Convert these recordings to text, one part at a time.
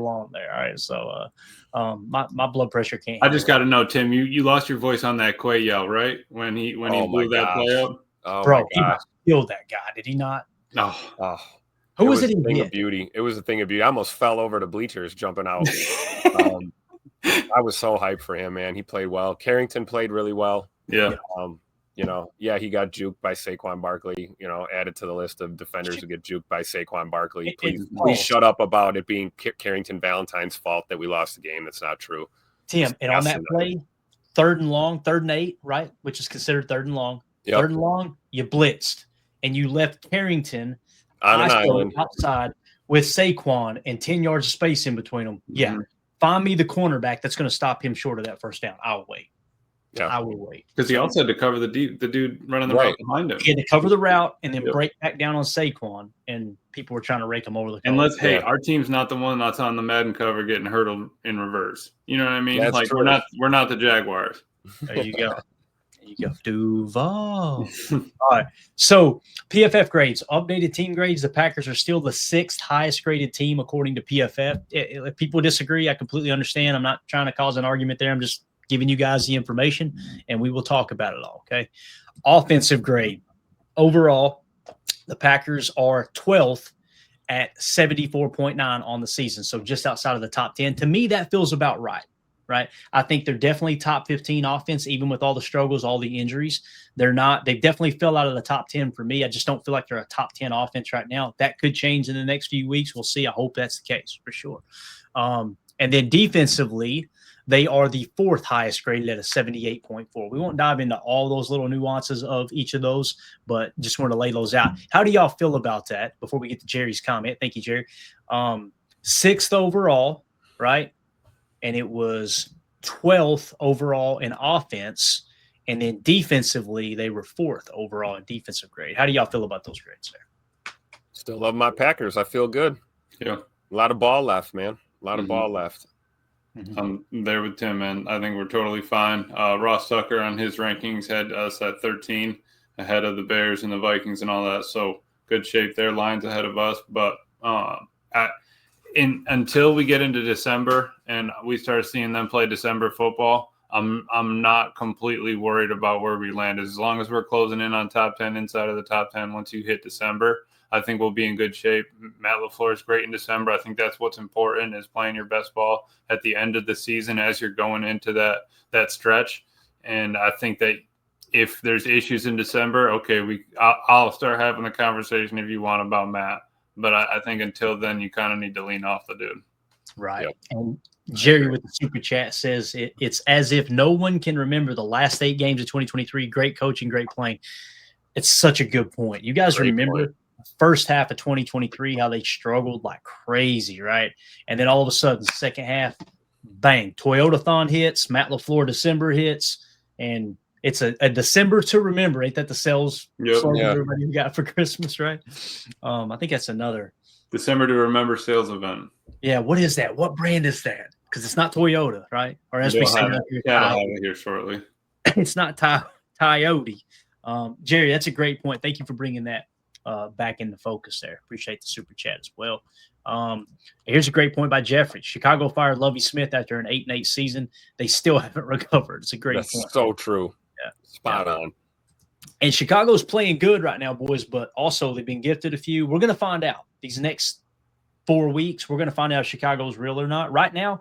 along there. All right, so my blood pressure can't. I just got to know, Tim. You lost your voice on that Quay yell, right? When he blew that play up. Oh bro, my gosh, he killed that guy. Did he not? No. Oh, Who was it? It Was a thing hit? of beauty. It was a thing of beauty. I almost fell over the bleachers jumping out. I was so hyped for him, man. He played well. Carrington played really well. Yeah. He got juked by Saquon Barkley, added to the list of defenders who get juked by Saquon Barkley. Please shut up about it being Carrington Valentine's fault that we lost the game. That's not true. Tim, and on that play, 3rd and long, 3rd and 8, right? Which is considered 3rd and long. Yep. 3rd and long, you blitzed. And you left Carrington on an island outside with Saquon and 10 yards of space in between them. Yeah. Find me the cornerback that's going to stop him short of that first down. I'll wait. Yeah. I will wait. Because he also had to cover the dude running the route behind him. He had to cover the route and then break back down on Saquon, and people were trying to rake him over the cover. And our team's not the one that's on the Madden cover getting hurdled in reverse. You know what I mean? That's true. we're not the Jaguars. There you go. Duval. All right. So PFF grades, updated team grades. The Packers are still the 6th highest graded team according to PFF. If people disagree, I completely understand. I'm not trying to cause an argument there. I'm just giving you guys the information, and we will talk about it all. Okay. Offensive grade. Overall, the Packers are 12th at 74.9 on the season. So just outside of the top 10. To me, that feels about right. Right. I think they're definitely top 15 offense, even with all the struggles, all the injuries. They definitely fell out of the top 10 for me. I just don't feel like they're a top 10 offense right now. That could change in the next few weeks. We'll see. I hope that's the case for sure. And then defensively, they are the 4th highest graded at a 78.4. We won't dive into all those little nuances of each of those, but just want to lay those out. How do y'all feel about that before we get to Jerry's comment? Thank you, Jerry. 6th overall, right? And it was 12th overall in offense. And then defensively, they were 4th overall in defensive grade. How do y'all feel about those grades there? Still love my Packers. I feel good. Yeah. A lot of ball left, man. A lot of ball left. I'm there with Tim, man. I think we're totally fine. Ross Tucker on his rankings had us at 13, ahead of the Bears and the Vikings and all that. So good shape there. Lions ahead of us. But until we get into December and we start seeing them play December football, I'm not completely worried about where we land. As long as we're closing in on top 10, inside of the top 10, once you hit December, I think we'll be in good shape. Matt LaFleur is great in December. I think that's what's important, is playing your best ball at the end of the season as you're going into that stretch. And I think that if there's issues in December, okay, I'll start having the conversation if you want about Matt. But I think until then, you kind of need to lean off the dude. Right. Yep. And Jerry with the super chat says it's as if no one can remember the last 8 games of 2023. Great coaching, great playing. It's such a good point. You guys remember the first half of 2023, how they struggled like crazy, right? And then all of a sudden, second half, bang, Toyota-thon hits, Matt LaFleur December hits, and it's a December to remember. Ain't that the sales slogan everybody got for Christmas, right? I think that's another December to remember sales event. Yeah, what is that? What brand is that? Because it's not Toyota, right? Or as we say, I'll have it here shortly. It's not Toyota. Jerry, that's a great point. Thank you for bringing that back into focus there. Appreciate the super chat as well. Here's a great point by Jeffrey. Chicago fired Lovie Smith after an 8-8 season. They still haven't recovered. It's a great point. That's so true. Yeah. Spot on. And Chicago's playing good right now, boys, but also they've been gifted a few. We're going to find out these next 4 weeks. We're going to find out if Chicago's real or not. Right now,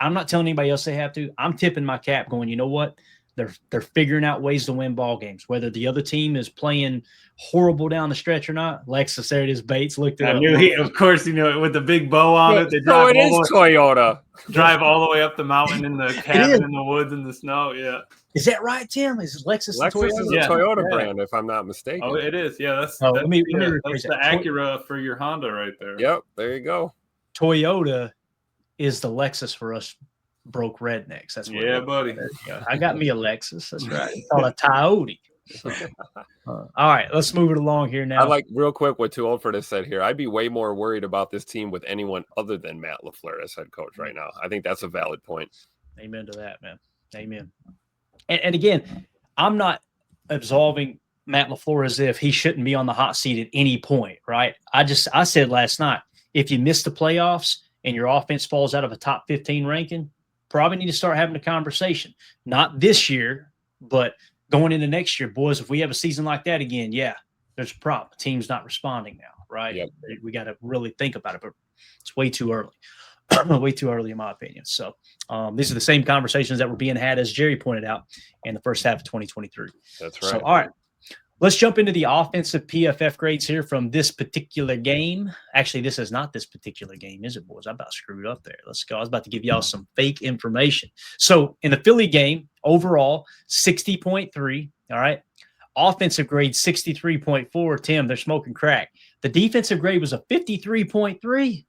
I'm not telling anybody else they have to. I'm tipping my cap going, you know what? They're figuring out ways to win ball games, whether the other team is playing horrible down the stretch or not. Lexus, there it is. Bates looked it up. Of course, you know it with the big bow on it. They so it is Toyota. Drive all the way up the mountain in the cabin in the woods in the snow. Yeah. Is that right, Tim? Is Lexus the Toyota? Is a Toyota brand, if I'm not mistaken. Oh, it is. Yeah, that's let me that's the Acura for your Honda right there. Yep, there you go. Toyota is the Lexus for us broke rednecks. That's what buddy. I got me a Lexus. That's right. It's called a Toyota. All right, let's move it along here now. I like real quick what Too Old for This said here. I'd be way more worried about this team with anyone other than Matt LaFleur as head coach right now. I think that's a valid point. Amen to that, man. Amen. And again, I'm not absolving Matt LaFleur as if he shouldn't be on the hot seat at any point, right? I said last night, if you miss the playoffs and your offense falls out of a top 15 ranking, probably need to start having a conversation. Not this year, but going into next year, boys, if we have a season like that again, yeah, there's a problem. The team's not responding now, right? Yep. We got to really think about it, but it's way too early. Way too early, in my opinion. So these are the same conversations that were being had, as Jerry pointed out, in the first half of 2023. That's right. So, all right. Let's jump into the offensive PFF grades here from this particular game. Actually, this is not this particular game, is it, boys? I about screwed up there. Let's go. I was about to give y'all some fake information. So in the Philly game, overall, 60.3. All right. Offensive grade, 63.4. Tim, they're smoking crack. The defensive grade was a 53.3.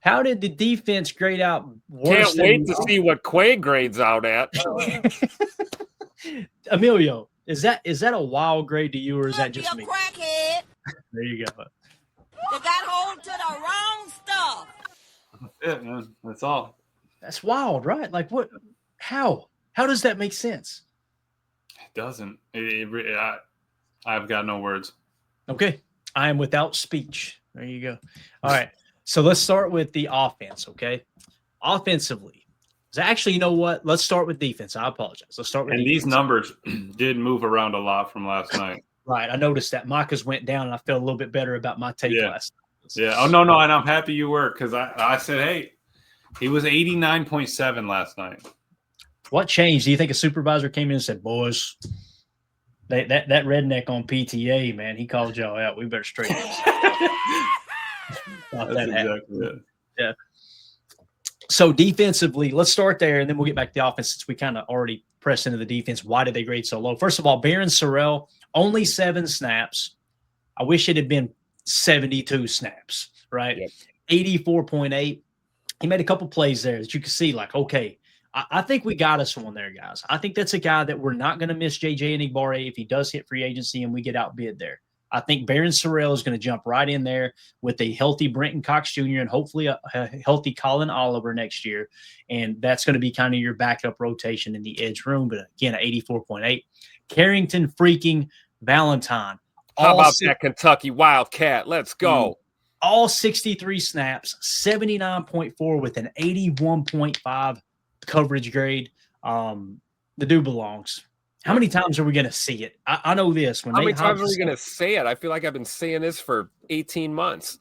How did the defense grade out worse? Can't wait to see what Quay grades out at. Emilio, is that a wild grade to you, or is that just me? Crackhead. There you go. You got hold to the wrong stuff. That's it, man. That's all. That's wild, right? Like what? How does that make sense? It doesn't. I've got no words. Okay. I am without speech. There you go. All right. So let's start with the offense, okay? Offensively. So actually, you know what? Let's start with defense. I apologize. Let's start with And defense. these numbers did move around a lot from last night. Right. I noticed that Micah's went down, and I felt a little bit better about my take last night. Yeah. Oh, no. And I'm happy you were, because I said, hey, he was 89.7 last night. What changed? Do you think a supervisor came in and said, boys, that redneck on PTA, man, he called y'all out. We better straighten this out. That's exactly it. Yeah. So defensively, let's start there, and then we'll get back to the offense since we kind of already pressed into the defense. Why did they grade so low? First of all, Baron Sorrell, only 7 snaps. I wish it had been 72 snaps, right? Yep. 84.8. He made a couple plays there that you can see, like, okay, I think we got us one there, guys. I think that's a guy that we're not going to miss JJ Enagbare if he does hit free agency and we get outbid there. I think Baron Sorrell is going to jump right in there with a healthy Brenton Cox Jr. and hopefully a healthy Colin Oliver next year. And that's going to be kind of your backup rotation in the edge room. But again, 84.8. Carrington freaking Valentine. How about that Kentucky Wildcat? Let's go. All 63 snaps, 79.4 with an 81.5 coverage grade. The dude belongs. How many times are we going to see it? I know this. How many times are we going to say it? I feel like I've been saying this for 18 months.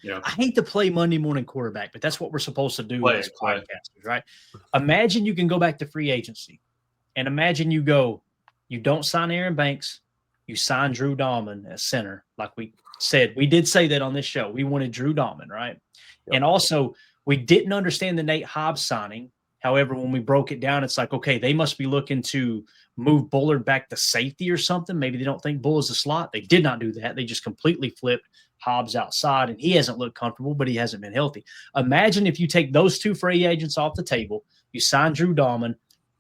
Yeah. I hate to play Monday morning quarterback, but that's what we're supposed to do as podcasters, right? Imagine you can go back to free agency, and imagine you don't sign Aaron Banks, you sign Drew Dahlman as center, like we said. We did say that on this show. We wanted Drew Dahlman, right? Yep. And also, we didn't understand the Nate Hobbs signing. However, when we broke it down, it's like, okay, they must be looking to move Bullard back to safety or something. Maybe they don't think Bull is a slot. They did not do that. They just completely flipped Hobbs outside, and he hasn't looked comfortable, but he hasn't been healthy. Imagine if you take those 2 free agents off the table, you sign Drew Dahlman,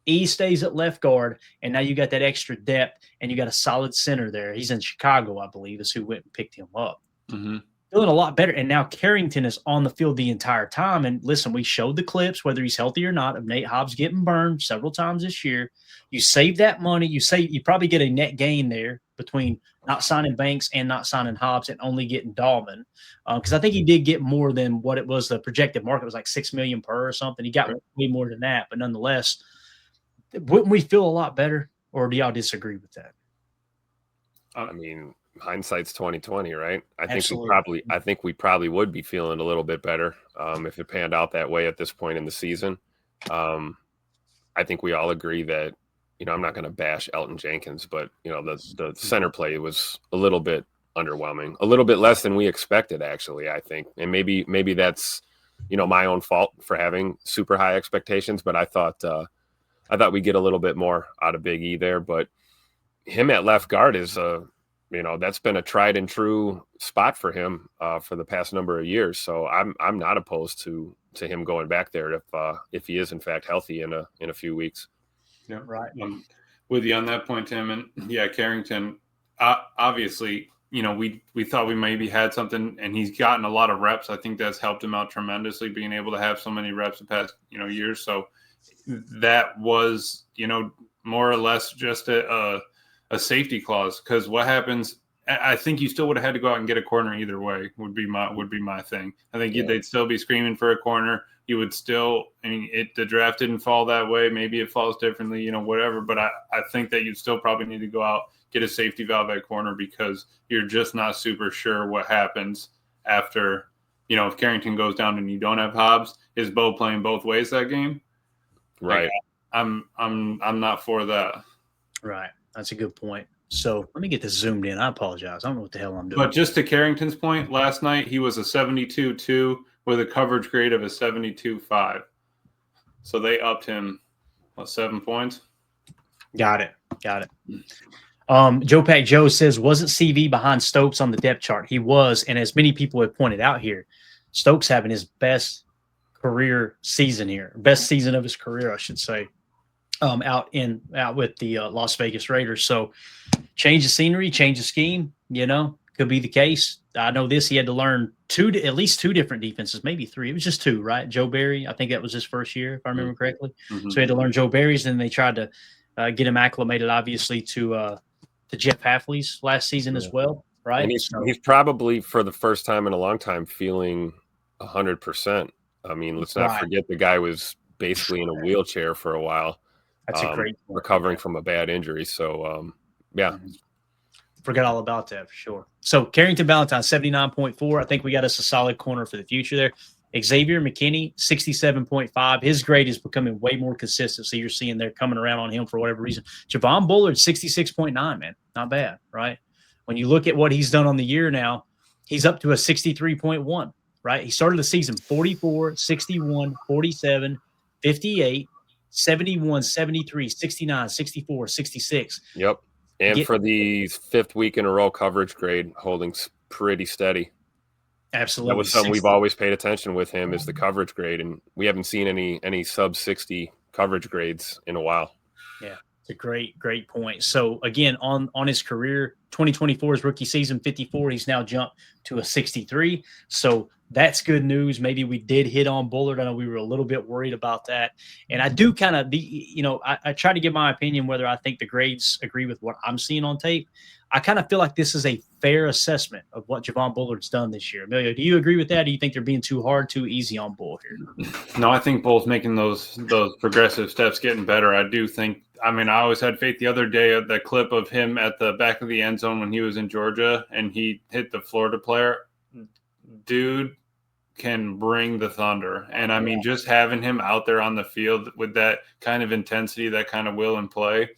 E stays at left guard, and now you got that extra depth, and you got a solid center there. He's in Chicago, I believe, is who went and picked him up. Mm-hmm. Feeling a lot better. And now Carrington is on the field the entire time. And listen, we showed the clips, whether he's healthy or not, of Nate Hobbs getting burned several times this year. You save that money. You probably get a net gain there between not signing Banks and not signing Hobbs and only getting Dahlman. Because I think he did get more than what it was. The projected market was like $6 million per or something. He got way more than that. But nonetheless, wouldn't we feel a lot better? Or do y'all disagree with that? I mean, hindsight's 2020, right? I Absolutely. think we probably would be feeling a little bit better if it panned out that way at this point in the season. I think we all agree that, I'm not going to bash Elton Jenkins, but the center play was a little bit underwhelming, a little bit less than we expected, actually, I think. And maybe that's, my own fault for having super high expectations, but I thought we'd get a little bit more out of Big E there, but him at left guard is that's been a tried and true spot for him for the past number of years. So I'm not opposed to him going back there if he is in fact healthy in a few weeks. Yeah, right. With you on that point, Tim, and yeah, Carrington. Obviously, we thought we maybe had something, and he's gotten a lot of reps. I think that's helped him out tremendously, being able to have so many reps the past years. So that was more or less just a safety clause, because what happens I think you still would have had to go out and get a corner either way. Would be my thing. I think they'd still be screaming for a corner. You would still. I mean, the draft didn't fall that way. Maybe it falls differently. Whatever. But I think that you'd still probably need to go out, get a safety valve at corner, because you're just not super sure what happens after. If Carrington goes down and you don't have Hobbs, is Bo playing both ways that game? Right. I'm not for that. Right. That's a good point. So let me get this zoomed in. I apologize. I don't know what the hell I'm doing. But just to Carrington's point, last night he was a 72-2 with a coverage grade of a 72-5. So they upped him, 7 points? Got it. Joe Pack Joe says, wasn't CV behind Stokes on the depth chart? He was, and as many people have pointed out here, Stokes having his best career season here, best season of his career, I should say, out with the Las Vegas Raiders. So change the scenery, change the scheme, could be the case. I know this, he had to learn at least two different defenses, maybe three. It was just two, right? Joe Barry, I think that was his first year, if I remember correctly. Mm-hmm. So he had to learn Joe Barry's, and they tried to get him acclimated, obviously, to Jeff Hafley's last season as well, right? And he's probably, for the first time in a long time, feeling 100%. I mean, let's not forget the guy was basically in a wheelchair for a while. That's a great point. Recovering from a bad injury. So, Forgot all about that for sure. So Carrington Valentine, 79.4. I think we got us a solid corner for the future there. Xavier McKinney, 67.5. His grade is becoming way more consistent. So you're seeing they're coming around on him for whatever reason. Javon Bullard, 66.9, man. Not bad, right? When you look at what he's done on the year now, he's up to a 63.1, right? He started the season 44, 61, 47, 58, 71, 73, 69, 64, 66. Yep. And for the fifth week in a row, coverage grade holding pretty steady. Absolutely. That was something we've always paid attention with him, is the coverage grade, and we haven't seen any sub 60 coverage grades in a while. Yeah, it's a great point. So again, on his career, 2024's rookie season, 54, he's now jumped to a 63. So that's good news. Maybe we did hit on Bullard. I know we were a little bit worried about that. And I do kind of, I try to give my opinion whether I think the grades agree with what I'm seeing on tape. I kind of feel like this is a fair assessment of what Javon Bullard's done this year. Emilio, do you agree with that? Do you think they're being too hard, too easy on Bull here? No, I think Bull's making those progressive steps, getting better. I do think. I mean, I always had faith the other day of that clip of him at the back of the end zone when he was in Georgia and he hit the Florida player. Dude can bring the thunder. And I mean, just having him out there on the field with that kind of intensity, that kind of will and play,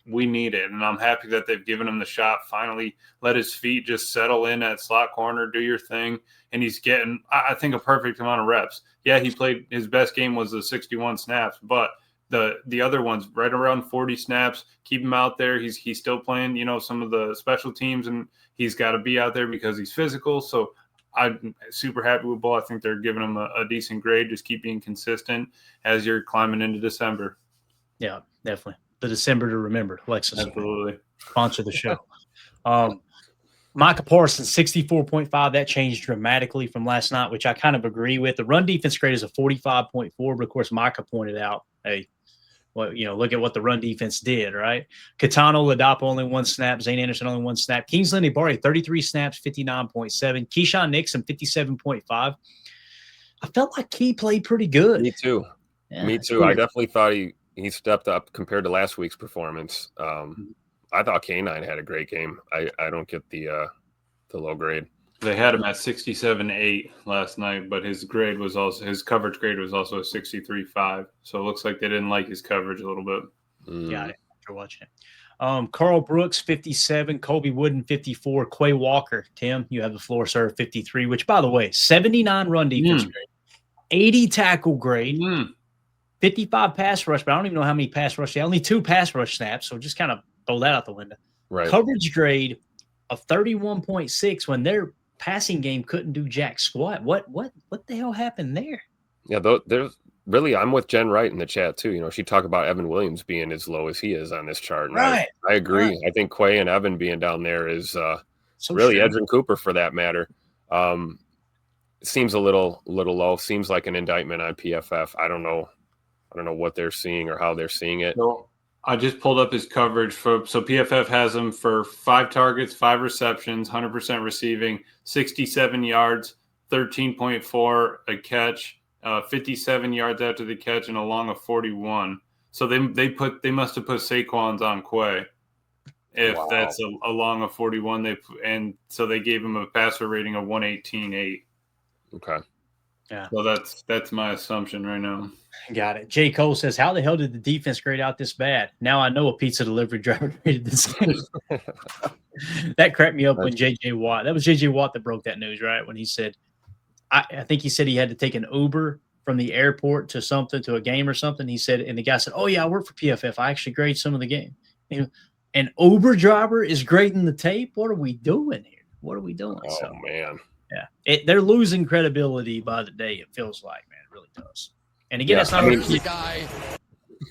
we need it. And I'm happy that they've given him the shot, finally let his feet just settle in at slot corner, do your thing. And he's getting, I think, a perfect amount of reps. Yeah, he played, his best game was the 61 snaps, but the other ones right around 40 snaps, keep him out there. He's still playing, some of the special teams, and he's got to be out there because he's physical. So I'm super happy with Bull. I think they're giving him a decent grade. Just keep being consistent as you're climbing into December. Yeah, definitely. The December to remember. Lexus. Absolutely. Sponsor the show. Micah Parsons, 64.5. That changed dramatically from last night, which I kind of agree with. The run defense grade is a 45.4, but of course Micah pointed out, hey, well, look at what the run defense did, right? Katano Ladapo only one snap. Zane Anderson only one snap. Kingsley Nibari, 33 snaps, 59.7. Keyshawn Nixon, 57.5. I felt like Key played pretty good. Me too. Yeah, Me too. I definitely thought he stepped up compared to last week's performance. I thought K9 had a great game. I don't get the low grade. They had him at 67.8 last night, but his coverage grade was also a 63.5. So it looks like they didn't like his coverage a little bit. Got it. After watching it. Carl Brooks, 57. Colby Wooden, 54. Quay Walker, Tim, you have the floor, sir, 53, which, by the way, 79 run defense grade, 80 tackle grade, 55 pass rush, but I don't even know how many pass rush. Only 2 pass rush snaps, so just kind of throw that out the window. Right. Coverage grade of 31.6 when their passing game couldn't do jack squat. What the hell happened there? Yeah, there's really, I'm with Jen Wright in the chat too. She talked about Evan Williams being as low as he is on this chart. And right. I agree. Right. I think Quay and Evan being down there is really Edrin Cooper for that matter. Seems a little low. Seems like an indictment on PFF. I don't know what they're seeing or how they're seeing it. So I just pulled up his coverage so PFF has him for 5 targets, 5 receptions, 100% receiving, 67 yards, 13.4 a catch, 57 yards after the catch, and a long of 41. So they must have put Saquon's on Quay. If that's a long of 41, so they gave him a passer rating of 118.8. Okay. Yeah. So that's my assumption right now. Got it. J. Cole says, how the hell did the defense grade out this bad? Now I know a pizza delivery driver graded this game. That cracked me up when J.J. Watt. That was J.J. Watt that broke that news, right? When he said, I think he said he had to take an Uber from the airport to a game or something. He said, and the guy said, oh, yeah, I work for PFF. I actually grade some of the game. An Uber driver is grading the tape? What are we doing here? What are we doing? Oh, man. Yeah. They're losing credibility by the day, it feels like, man. It really does. And again, that's not the guy.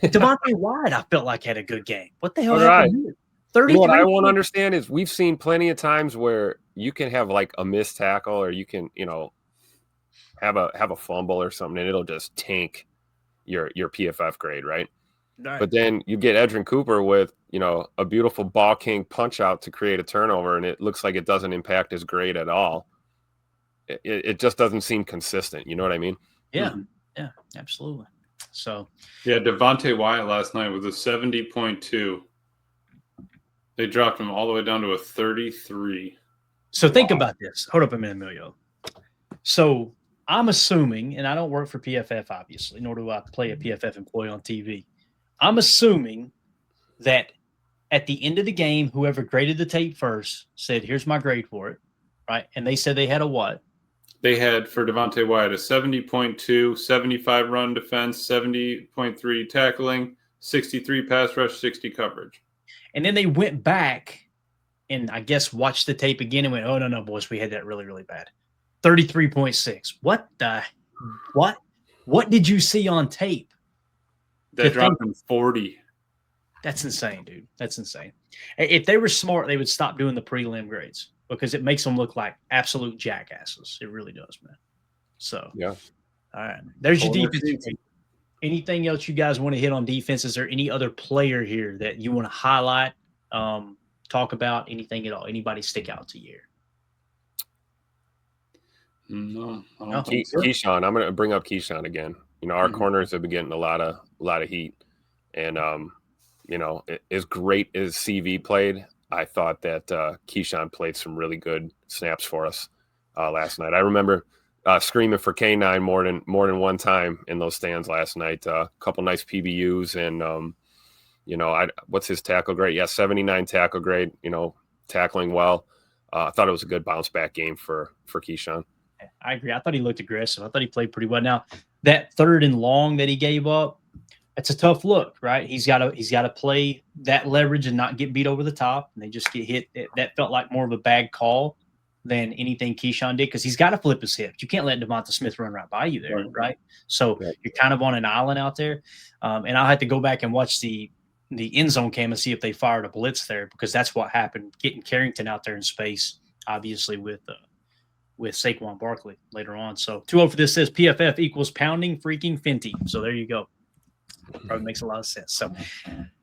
Devontae Wyatt, I felt like had a good game. What the hell happened here? 33. What I won't understand is we've seen plenty of times where you can have like a missed tackle, or you can, have a fumble or something, and it'll just tank your PFF grade, right? But then you get Edgerrin Cooper with, a beautiful ball king punch out to create a turnover, and it looks like it doesn't impact his grade at all. It just doesn't seem consistent. You know what I mean? Yeah. Mm-hmm. Yeah, absolutely. So, Devontae Wyatt last night was a 70.2. They dropped him all the way down to a 33. So think about this. Hold up a minute, Emilio. So I'm assuming, and I don't work for PFF, obviously, nor do I play a PFF employee on TV. I'm assuming that at the end of the game, whoever graded the tape first said, here's my grade for it, right? And they said they had a what? They had, for Devontae Wyatt, a 70.2, 75 run defense, 70.3 tackling, 63 pass rush, 60 coverage. And then they went back and I guess watched the tape again and went, oh, no, boys, we had that really, really bad. 33.6. What did you see on tape? That dropped him 40. That's insane, dude. That's insane. If they were smart, they would stop doing the prelim grades because it makes them look like absolute jackasses. It really does, man. So, yeah. All right. There's your defense. Anything else you guys want to hit on defense? Is there any other player here that you want to highlight, talk about, anything at all? Anybody stick out to you here? No. Keyshawn. I'm going to bring up Keyshawn again. Our corners have been getting a lot of heat. And, as great as CV played, I thought that Keyshawn played some really good snaps for us last night. I remember screaming for K9 more than one time in those stands last night. A couple nice PBUs and, what's his tackle grade? Yeah, 79 tackle grade, tackling well. I thought it was a good bounce back game for Keyshawn. I agree. I thought he looked aggressive. I thought he played pretty well. Now, that 3rd and long that he gave up, it's a tough look, right? He's got to play that leverage and not get beat over the top, and they just get hit. That felt like more of a bad call than anything Keyshawn did because he's got to flip his hips. You can't let Devonta Smith run right by you there, right? So you're kind of on an island out there, and I'll have to go back and watch the end zone cam and see if they fired a blitz there because that's what happened, getting Carrington out there in space, obviously with Saquon Barkley later on. So 2-0 for this says PFF equals pounding freaking Fenty. So there you go. Probably makes a lot of sense. So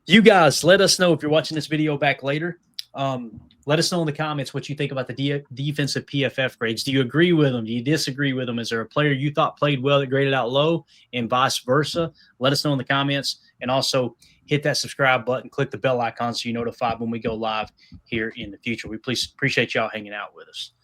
you guys, let us know if you're watching this video back later. Let us know in the comments what you think about the defensive PFF grades. Do you agree with them? Do you disagree with them? Is there a player you thought played well that graded out low and vice versa? Let us know in the comments. And also hit that subscribe button, click the bell icon so you're notified when we go live here in the future. We please appreciate y'all hanging out with us.